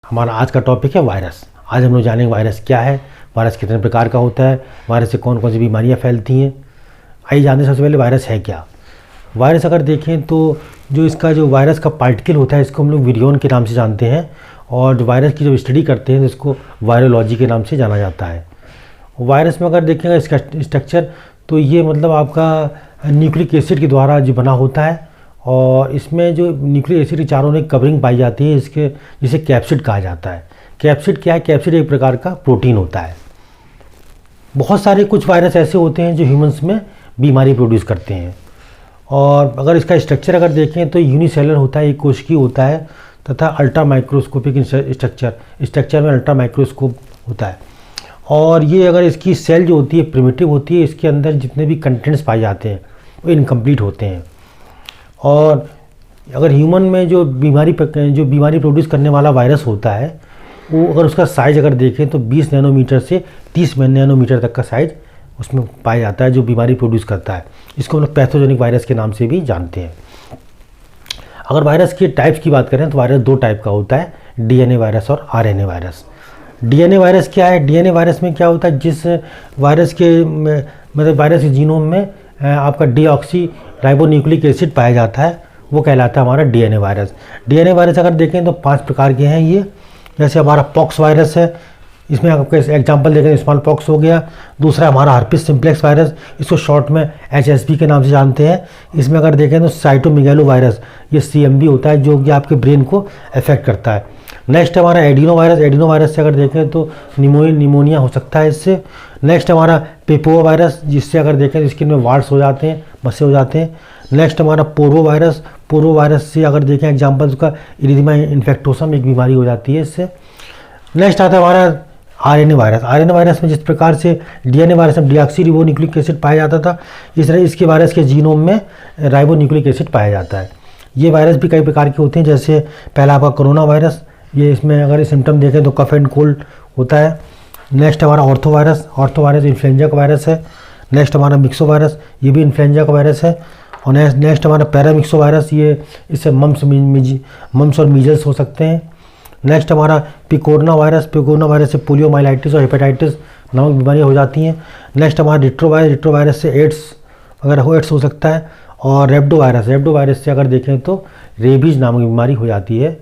हमारा आज का टॉपिक है वायरस। आज हम लोग जानेंगे वायरस क्या है, वायरस कितने प्रकार का होता है, वायरस से कौन कौन सी बीमारियां फैलती हैं। आइए जानते हैं सबसे पहले वायरस है क्या। वायरस अगर देखें तो जो इसका जो वायरस का पार्टिकल होता है इसको हम लोग विरियन के नाम से जानते हैं, और जो वायरस की जो स्टडी करते हैं इसको वायरोलॉजी के नाम से जाना जाता है। वायरस में अगर देखेंगे इसका स्ट्रक्चर तो ये मतलब आपका न्यूक्लिक एसिड के द्वारा जो बना होता है, और इसमें जो न्यूक्लिक एसिड की चारों ओर कवरिंग पाई जाती है इसके, जिसे कैप्सिड कहा जाता है। कैप्सिड क्या है? कैप्सिड एक प्रकार का प्रोटीन होता है। बहुत सारे कुछ वायरस ऐसे होते हैं जो ह्यूमंस में बीमारी प्रोड्यूस करते हैं, और अगर इसका स्ट्रक्चर अगर देखें तो यूनिसेलर होता है, एक कोशिकीय होता है, तथा अल्ट्रा माइक्रोस्कोपिक स्ट्रक्चर में अल्ट्रा माइक्रोस्कोप होता है। और ये अगर इसकी सेल जो होती है प्रिमिटिव होती है, इसके अंदर जितने भी कंटेंट्स पाए जाते हैं वो इनकम्प्लीट होते हैं। और अगर ह्यूमन में जो बीमारी प्रोड्यूस करने वाला वायरस होता है वो अगर उसका साइज़ अगर देखें तो 20 नैनोमीटर से 30 नैनोमीटर तक का साइज़ उसमें पाया जाता है जो बीमारी प्रोड्यूस करता है। इसको हम लोग पैथोजेनिक वायरस के नाम से भी जानते हैं। अगर वायरस के टाइप्स की बात करें तो वायरस दो टाइप का होता है, डीएनए वायरस और आरएनए वायरस। डीएनए वायरस क्या है? डीएनए वायरस में क्या होता है, जिस वायरस के मतलब वायरस के जीनोम में आपका डीऑक्सी राइबोन्यूक्लिक एसिड पाया जाता है वो कहलाता है हमारा डीएनए वायरस। डीएनए वायरस अगर देखें तो 5 प्रकार के हैं ये। जैसे हमारा पॉक्स वायरस है, इसमें आपको एग्जांपल देखें स्मॉल पॉक्स हो गया। दूसरा हमारा हर्पिस सिम्प्लेक्स वायरस, इसको शॉर्ट में एचएसवी के नाम से जानते हैं। इसमें अगर देखें तो साइटोमेगालो वायरस, ये सीएमवी होता है जो कि आपके ब्रेन को अफेक्ट करता है। नेक्स्ट हमारा एडिनो वायरस, एडिनो वायरस से अगर देखें तो निमोनिया हो सकता है इससे। नेक्स्ट हमारा पेपोवा वायरस, जिससे अगर देखें तो स्किन में वार्ड्स हो जाते हैं, मस्से हो जाते हैं। नेक्स्ट हमारा पोरो वायरस, पोरो वायरस से अगर देखें एग्जाम्पल उसका इरिथमा इन्फेक्टोसम एक बीमारी हो जाती है इससे। नेक्स्ट आता है हमारा आरएनए वायरस। आरएनए वायरस में जिस प्रकार से डीएनए वायरस में डीऑक्सीराइबोन्यूक्लिक एसिड पाया जाता था, इस तरह इसके वायरस के जीनोम में राइबोन्यूक्लिक एसिड पाया जाता है। ये वायरस भी कई प्रकार के होते हैं, जैसे पहला आपका कोरोना वायरस, ये इसमें अगर सिम्टम देखें तो कफ एंड कोल्ड होता है। नेक्स्ट हमारा ऑर्थो वायरस इन्फ्लुएंजा का वायरस है। नेक्स्ट हमारा मिक्सो वायरस, ये भी इन्फ्लुएंजा का वायरस है। और नेक्स्ट हमारा पैरामिक्सो वायरस, ये इससे मम्स और मीजल्स हो सकते हैं। नेक्स्ट हमारा पिकोरना वायरस से पोलियोमाइलाइटिस और हेपेटाइटिस नामक बीमारियाँ हो जाती हैं। नेक्स्ट हमारा रिट्रो वायरस से एड्स हो सकता है। और रेब्डो वायरस से अगर देखें तो रेबीज नामक बीमारी हो जाती है।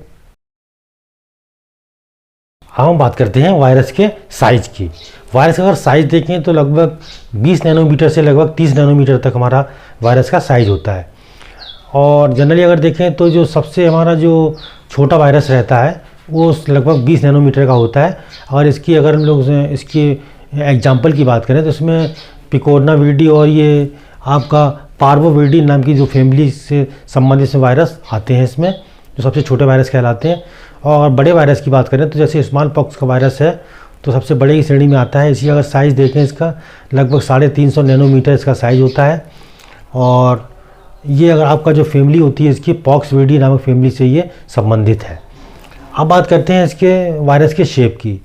अब हम बात करते हैं वायरस के साइज की। वायरस का अगर साइज देखें तो लगभग 20 नैनोमीटर से लगभग 30 नैनोमीटर तक हमारा वायरस का साइज होता है। और जनरली अगर देखें तो जो सबसे हमारा जो छोटा वायरस रहता है वो लगभग 20 नैनोमीटर का होता है। और इसकी अगर हम लोग इसकी एग्जाम्पल की बात करें तो इसमें पिकोरनाविरिडी और ये आपका पार्वोविरिडी नाम की जो फैमिली से संबंधित वायरस आते हैं इसमें, जो सबसे छोटे वायरस कहलाते हैं। और बड़े वायरस की बात करें तो जैसे स्मॉल पॉक्स का वायरस है तो सबसे बड़े की श्रेणी में आता है। इसी अगर साइज़ देखें इसका लगभग 350 नैनोमीटर इसका साइज़ होता है। और ये अगर आपका जो फैमिली होती है इसकी पॉक्सविरिडी नामक फैमिली से ये संबंधित है। अब बात करते हैं इसके वायरस के शेप की।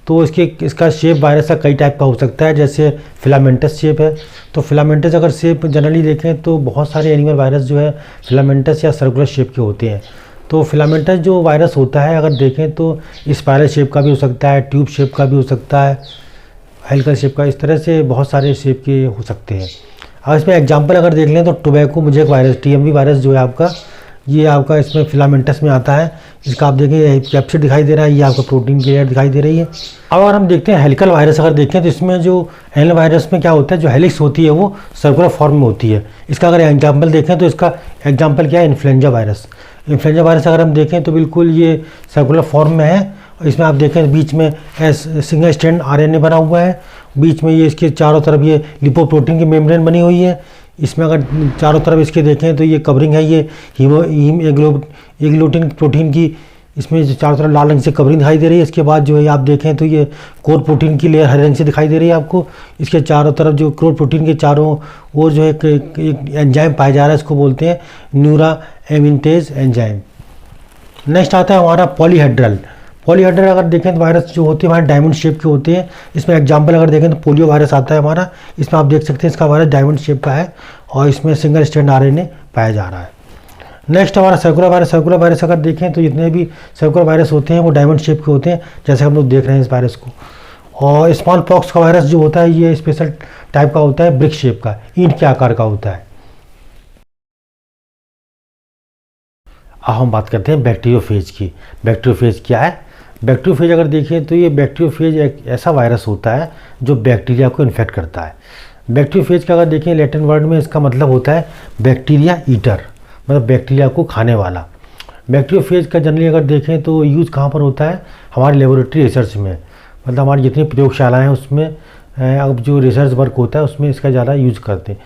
तो इसका शेप वायरस का कई टाइप का हो सकता है, जैसे फिलामेंटस शेप है। तो फिलामेंटस अगर शेप जनरली देखें तो बहुत सारे एनिमल वायरस जो है फिलामेंटस या सर्कुलर शेप के होते हैं। तो फिलामेंटस जो वायरस होता है अगर देखें तो स्पाइरल शेप का भी हो सकता है, ट्यूब शेप का भी हो सकता है, हेलिकल शेप का, इस तरह से बहुत सारे शेप के हो सकते हैं। अब इसमें एग्जांपल अगर देख लें तो टोबैको मुजेक वायरस, टीएमवी वायरस जो है आपका, ये आपका इसमें फिलामेंटस में आता है। इसका आप देखें कैप्सिड दिखाई दे रहा है, ये आपका प्रोटीन की लेयर दिखाई दे रही है। अब अगर हम देखते हैं हेलिकल वायरस अगर देखें तो इसमें जो एनिमल वायरस में क्या होता है, जो हेलिक्स होती है वो सर्कुलर फॉर्म में होती है। इसका अगर एग्जाम्पल देखें तो इसका एग्जाम्पल क्या है, इन्फ्लुएंजा वायरस अगर हम देखें तो बिल्कुल ये सर्कुलर फॉर्म में है। इसमें आप देखें बीच में सिंगल स्ट्रैंड आरएनए बना हुआ है, बीच में ये इसके चारों तरफ ये लिपोप्रोटीन की मेम्ब्रेन बनी हुई है। इसमें अगर चारों तरफ इसके देखें तो ये कवरिंग है, ये हीम एग्लूटिन प्रोटीन की, इसमें जो चारों तरफ लाल रंग से कवरिंग दिखाई दे रही है। इसके बाद जो है आप देखें तो ये कोर प्रोटीन की लेयर हरे रंग से दिखाई दे रही है आपको। इसके चारों तरफ जो कोर प्रोटीन के चारों ओर जो है एक एंजाइम पाया जा रहा है, इसको बोलते हैं न्यूरा एमिनटेज एंजाइम। नेक्स्ट आता है हमारा पॉलीहेड्रल अगर देखें तो वायरस जो होते हैं हमारे डायमंड शेप के होते हैं। इसमें एग्जाम्पल अगर देखें तो पोलियो वायरस आता है हमारा, इसमें आप देख सकते हैं इसका वायरस डायमंड शेप का है और इसमें सिंगल स्ट्रैंड आरएनए पाया जा रहा है। नेक्स्ट हमारा सर्कुलर वायरस। सर्कुलर वायरस अगर देखें तो जितने भी सर्कुलर वायरस होते हैं वो डायमंड शेप के होते हैं, जैसे हम लोग देख रहे हैं इस वायरस को। और स्मॉल पॉक्स का वायरस जो होता है ये स्पेशल टाइप का होता है, ब्रिक शेप का, ईंट के आकार का होता है। अब हम बात करते हैं बैक्टीरियोफेज की। बैक्टीरियोफेज क्या है? बैक्टीरियोफेज अगर देखें तो ये बैक्टीरियोफेज एक ऐसा वायरस होता है जो बैक्टीरिया को इन्फेक्ट करता है। बैक्टीरियोफेज का अगर देखें लैटिन वर्ड में इसका मतलब होता है बैक्टीरिया ईटर, मतलब बैक्टीरिया को खाने वाला। बैक्टीरियोफेज का जनरली अगर देखें तो यूज़ कहाँ पर होता है? हमारे लेबोरेटरी रिसर्च में, मतलब हमारी जितनी प्रयोगशालाएँ हैं उसमें अब जो रिसर्च वर्क होता है उसमें इसका ज़्यादा यूज़ करते हैं।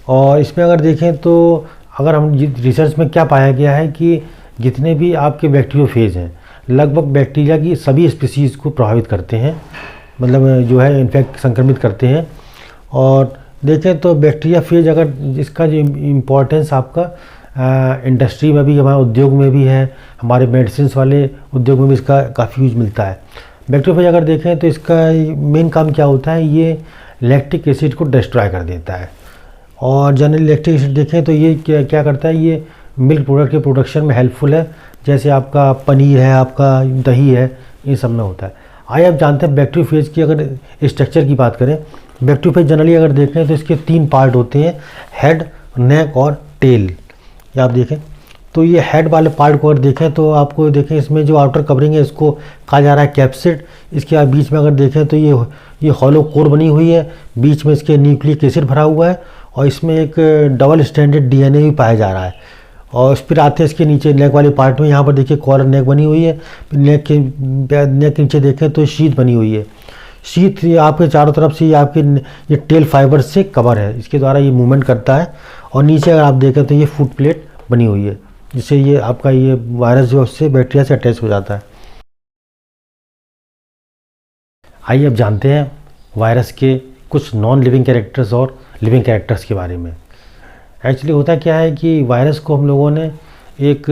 और इसमें अगर देखें तो अगर हम रिसर्च में क्या पाया गया है कि जितने भी आपके बैक्टीरियोफेज हैं लगभग बैक्टीरिया की सभी स्पीसीज़ को प्रभावित करते हैं, मतलब जो है इन्फेक्ट संक्रमित करते हैं। और देखें तो बैक्टीरिया फेज अगर इसका जो इम्पोर्टेंस आपका इंडस्ट्री में भी, हमारे उद्योग में भी है, हमारे मेडिसिन वाले उद्योग में भी इसका काफ़ी यूज मिलता है। बैक्टीरियोफेज अगर देखें तो इसका मेन काम क्या होता है? ये लैक्टिक एसिड को डिस्ट्रॉय कर देता है। और जनरली लैक्टिक एसिड देखें तो ये क्या करता है? ये मिल्क प्रोडक्ट के प्रोडक्शन में हेल्पफुल है, जैसे आपका पनीर है, आपका दही है, इन सब में होता है। आइए आप जानते हैं बैक्टीरियोफेज की अगर स्ट्रक्चर की बात करें। बैक्टीरियोफेज जनरली अगर देखें तो इसके 3 पार्ट होते हैं, हेड, नेक और टेल। ये आप देखें तो ये हेड वाले पार्ट को अगर देखें तो आपको देखें इसमें जो आउटर कवरिंग है इसको कहा जा रहा है कैप्सिड। इसके बीच में अगर देखें तो ये हॉलो कोर बनी हुई है, बीच में इसके न्यूक्लिक एसिड भरा हुआ है और इसमें एक डबल स्टैंडर्ड डीएनए भी पाया जा रहा है। और फिर आते हैं इसके नीचे नेक वाले पार्ट में, यहाँ पर देखिए कॉलर नेक बनी हुई है, नेक के नीचे देखें तो शीट बनी हुई है। शीट आपके चारों तरफ से ये टेल फाइबर से कवर है, इसके द्वारा ये मूवमेंट करता है। और नीचे अगर आप देखें तो ये फुट प्लेट बनी हुई है, जिससे ये आपका ये वायरस जो उससे बैक्टीरिया से अटैच हो जाता है। आइए अब जानते हैं वायरस के कुछ नॉन लिविंग कैरेक्टर्स और लिविंग कैरेक्टर्स के बारे में। एक्चुअली होता क्या है कि वायरस को हम लोगों ने एक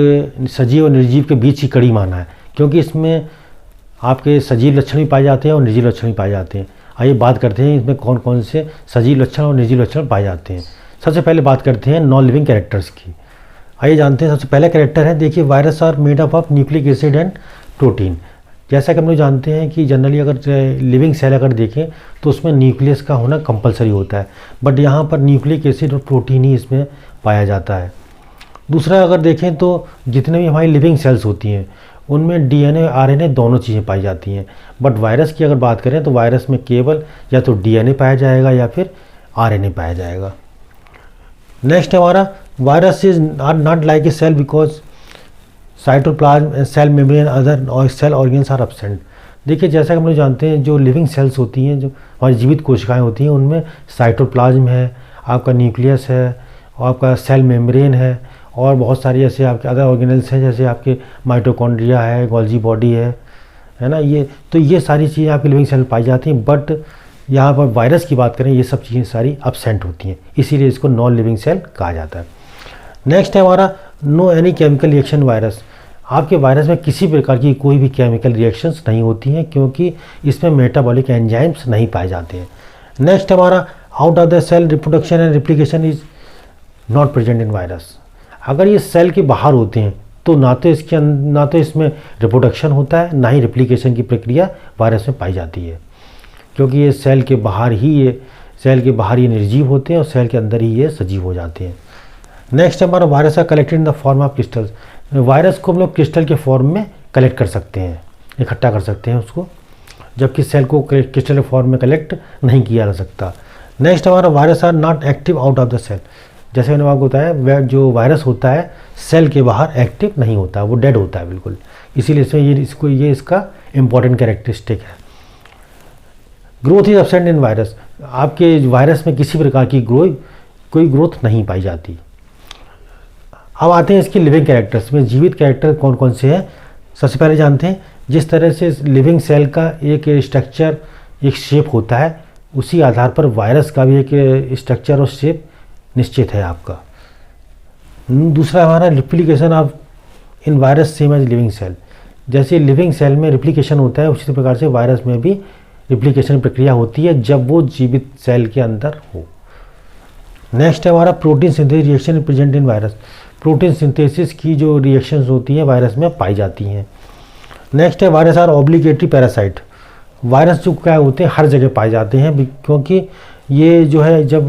सजीव और निर्जीव के बीच की कड़ी माना है, क्योंकि इसमें आपके सजीव लक्षण भी पाए जाते हैं और निर्जीव लक्षण भी पाए जाते हैं। आइए बात करते हैं इसमें कौन कौन से सजीव लक्षण और निर्जीव लक्षण पाए जाते हैं। सबसे पहले बात करते हैं नॉन लिविंग कैरेक्टर्स की। आइए जानते हैं सबसे पहला कैरेक्टर है, देखिए virus are made up of nucleic acid and protein. जैसा कि हम लोग जानते हैं कि जनरली अगर लिविंग सेल अगर देखें तो उसमें न्यूक्लियस का होना कंपलसरी होता है, बट यहाँ पर न्यूक्लिक एसिड और प्रोटीन ही इसमें पाया जाता है। दूसरा अगर देखें तो जितने भी हमारी लिविंग सेल्स होती हैं उनमें डीएनए आरएनए दोनों चीज़ें पाई जाती हैं, बट वायरस की अगर बात करें तो वायरस में केवल या तो डीएनए पाया जाएगा या फिर आरएनए पाया जाएगा। नेक्स्ट हमारा virus is not like a cell because cytoplasm, cell membrane, other और सेल ऑर्गन्स आर एब्सेंट। देखिए जैसा कि हम लोग जानते हैं जो लिविंग सेल्स होती हैं, जो हमारी जीवित कोशिकाएं होती हैं, उनमें साइटोप्लाज्म है, आपका न्यूक्लियस है और आपका सेल मेम्ब्रेन है और बहुत सारी ऐसे आपके अदर ऑर्गेनल्स हैं, जैसे आपके माइटोकॉन्ड्रिया है, गोल्जी बॉडी है ना। ये सारी चीज़ें आपकी लिविंग सेल पाई जाती हैं, बट यहाँ पर वायरस की बात करें ये सब चीज़ें सारी एब्सेंट होती हैं, इसीलिए इसको नॉन लिविंग सेल कहा जाता है। नेक्स्ट है हमारा no any chemical reaction virus. आपके वायरस में किसी प्रकार की कोई भी केमिकल रिएक्शंस नहीं होती हैं, क्योंकि इसमें मेटाबॉलिक एंजाइम्स नहीं पाए जाते हैं। नेक्स्ट हमारा out of the cell reproduction and replication is not present in virus. अगर ये सेल के बाहर होते हैं तो ना तो इसमें रिप्रोडक्शन होता है, ना ही रिप्लिकेशन की प्रक्रिया वायरस में पाई जाती है, क्योंकि ये सेल के बाहर ये निर्जीव होते हैं और सेल के अंदर ही ये सजीव हो जाते हैं। नेक्स्ट हमारा virus are collected in the form of crystals. Virus को हम लोग क्रिस्टल के फॉर्म में कलेक्ट कर सकते हैं, इकट्ठा कर सकते हैं उसको, जबकि सेल को क्रिस्टल के फॉर्म में कलेक्ट नहीं किया जा सकता। नेक्स्ट हमारा virus are not active out of the cell. जैसे मैंने आपको बताया जो वायरस होता है सेल के बाहर एक्टिव नहीं होता, वो डेड होता है बिल्कुल, इसीलिए इसमें ये इसका इम्पॉर्टेंट कैरेक्टरिस्टिक है। Growth is absent in virus. आपके वायरस में किसी प्रकार की कोई ग्रोथ नहीं पाई जाती। अब आते हैं इसके लिविंग कैरेक्टर्स में। जीवित कैरेक्टर कौन कौन से हैं, सबसे पहले जानते हैं। जिस तरह से लिविंग सेल का एक स्ट्रक्चर, एक शेप होता है, उसी आधार पर वायरस का भी एक स्ट्रक्चर और शेप निश्चित है आपका। दूसरा हमारा replication of in virus same as living cell. जैसे लिविंग सेल में रिप्लिकेशन होता है उसी प्रकार से वायरस में भी रिप्लिकेशन प्रक्रिया होती है जब वो जीवित सेल के अंदर हो। नेक्स्ट है हमारा protein synthesis reaction present in virus. Protein synthesis की जो रिएक्शंस होती हैं वायरस में पाई जाती हैं। नेक्स्ट है virus are obligatory parasite. Virus जो क्या होते हैं हर जगह पाए जाते हैं, क्योंकि ये जो है जब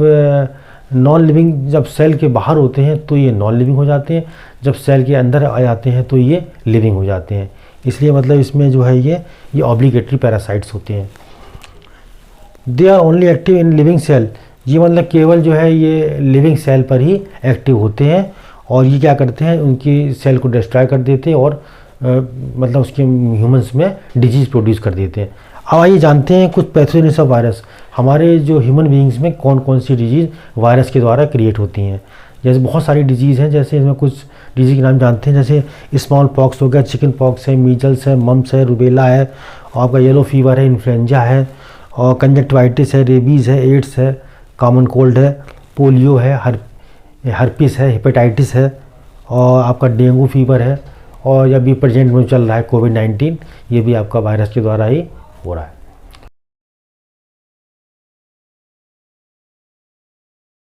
नॉन लिविंग, जब सेल के बाहर होते हैं तो ये नॉन लिविंग हो जाते हैं, जब सेल के अंदर आ जाते हैं तो ये लिविंग हो जाते हैं। इसलिए मतलब इसमें जो है ये ऑब्लिगेटरी पैरासाइट्स होते हैं। They are only active in living cell. ये मतलब केवल जो है ये लिविंग सेल पर ही एक्टिव होते हैं, और ये क्या करते हैं, उनकी सेल को डिस्ट्रॉय कर देते हैं और मतलब उसके ह्यूमंस में डिजीज़ प्रोड्यूस कर देते हैं। अब आइए जानते हैं कुछ पैथोजेनिस ऑफ वायरस। हमारे जो ह्यूमन बीइंग्स में कौन कौन सी डिजीज़ वायरस के द्वारा क्रिएट होती हैं। जैसे बहुत सारी डिजीज़ हैं, जैसे इसमें कुछ डिजीज़ के नाम जानते हैं, जैसे स्मॉल पॉक्स हो गया, चिकन पॉक्स है, मीजल्स है, मम्स है, रूबेला है, और आपका येलो फीवर है, इन्फ्लुएंजा है, और कंजक्टिवाइटिस है, रेबीज़ है, एड्स है, कॉमन कोल्ड है, पोलियो है, हर्पिस है, हेपेटाइटिस है, और आपका डेंगू फीवर है, और अभी प्रेजेंट में चल रहा है कोविड-19, ये भी आपका वायरस के द्वारा ही हो रहा है।